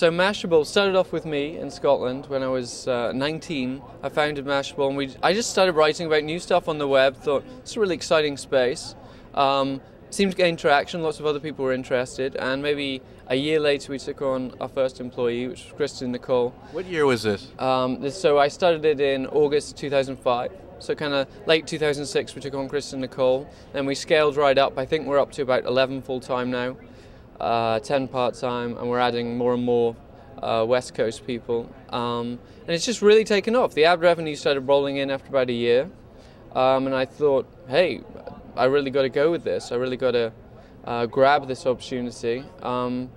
So Mashable started off with me in Scotland when I was 19. I founded Mashable, and I just started writing about new stuff on the web. Thought it's a really exciting space. Seemed to gain traction. Lots of other people were interested, and maybe a year later we took on our first employee, which was Kristen Nicole. What year was this? So I started it in August 2005. So kind of late 2006 we took on Kristen Nicole. Then we scaled right up. I think we're up to about 11 full-time now. 10 part-time, and we're adding more and more West Coast people. And it's just really taken off. The ad revenue started rolling in after about a year, and I thought, hey, I really got to go with this. I really got to grab this opportunity. And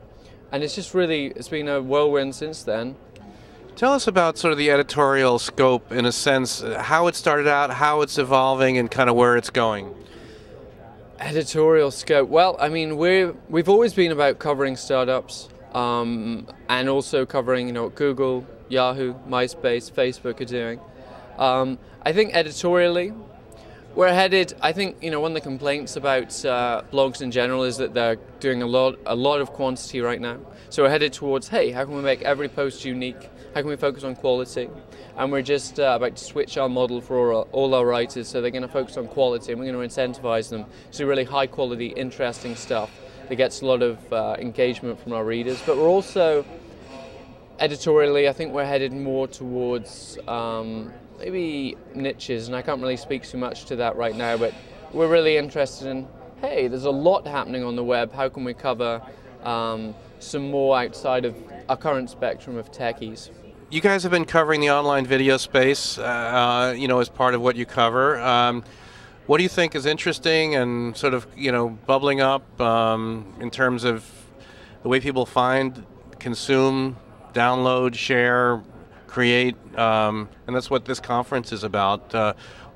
it's been a whirlwind since then. Tell us about sort of the editorial scope, in a sense, how it started out, how it's evolving, and kind of where it's going. Editorial scope. Well, I mean, we've always been about covering startups, and also covering, what Google, Yahoo, MySpace, Facebook are doing. I think editorially, we're headed. I think one of the complaints about blogs in general is that they're doing a lot of quantity right now. So we're headed towards, hey, how can we make every post unique? How can we focus on quality? And we're just about to switch our model for all our writers, so they're going to focus on quality, and we're going to incentivize them to do really high quality, interesting stuff that gets a lot of engagement from our readers. But we're also, editorially, I think we're headed more towards maybe niches, and I can't really speak too much to that right now, but we're really interested in, hey, there's a lot happening on the web, how can we cover some more outside of our current spectrum of techies? You guys have been covering the online video space, as part of what you cover. What do you think is interesting and sort of, bubbling up in terms of the way people find, consume, download, share, create, and that's what this conference is about.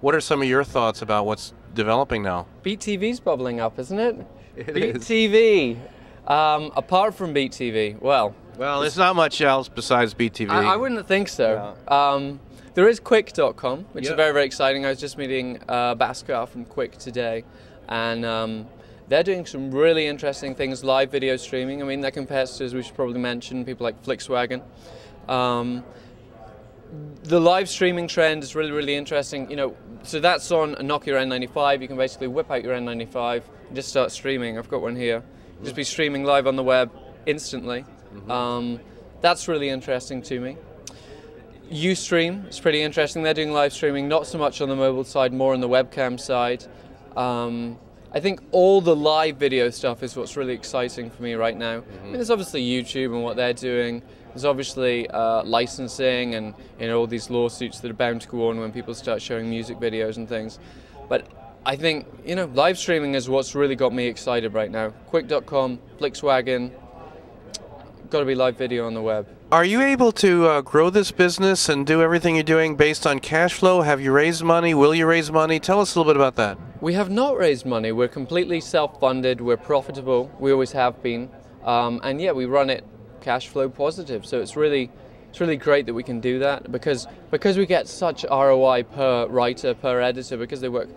What are some of your thoughts about what's developing now? Beat TV's bubbling up, isn't it? It Beat is. TV. Apart from Beat TV, well, there's not much else besides BTV. I wouldn't think so. Yeah. There is Quick.com, which is very, very exciting. I was just meeting Bhaskar from Quick today, and they're doing some really interesting things, live video streaming. I mean, their competitors, we should probably mention, people like Flixwagon. The live streaming trend is really, really interesting. So that's on a Nokia N95. You can basically whip out your N95 and just start streaming. I've got one here. Just be streaming live on the web instantly. Mm-hmm. That's really interesting to me. Ustream is pretty interesting. They're doing live streaming, not so much on the mobile side, more on the webcam side. I think all the live video stuff is what's really exciting for me right now. Mm-hmm. I mean, there's obviously YouTube and what they're doing. There's obviously licensing and all these lawsuits that are bound to go on when people start showing music videos and things. But I think live streaming is what's really got me excited right now. Quick.com, Flixwagon, got to be live video on the web. Are you able to grow this business and do everything you're doing based on cash flow? Have you raised money? Will you raise money? Tell us a little bit about that. We have not raised money. We're completely self-funded. We're profitable. We always have been. And yeah, we run it cash flow positive. So it's really great that we can do that because we get such ROI per writer, per editor, because they work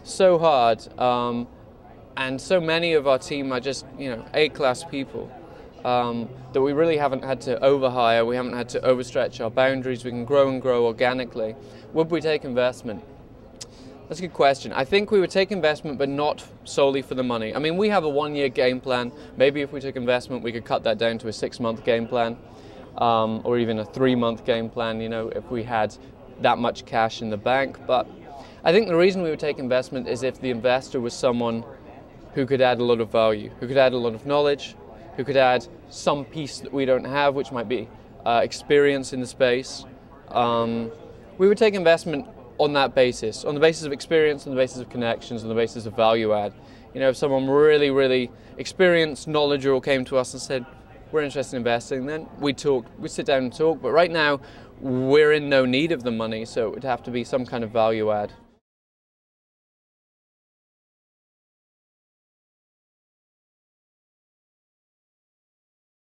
so hard. And so many of our team are just, A-class people. That we really haven't had to overhire, we haven't had to overstretch our boundaries, we can grow and grow organically. Would we take investment? That's a good question. I think we would take investment, but not solely for the money. I mean, we have a 1-year game plan. Maybe if we took investment, we could cut that down to a 6-month game plan, or even a 3-month game plan, if we had that much cash in the bank. But I think the reason we would take investment is if the investor was someone who could add a lot of value, who could add a lot of knowledge, who could add some piece that we don't have, which might be experience in the space. We would take investment on that basis, on the basis of experience, on the basis of connections, on the basis of value add. If someone really, really experienced, knowledgeable came to us and said, we're interested in investing, then we'd sit down and talk. But right now, we're in no need of the money, so it would have to be some kind of value add.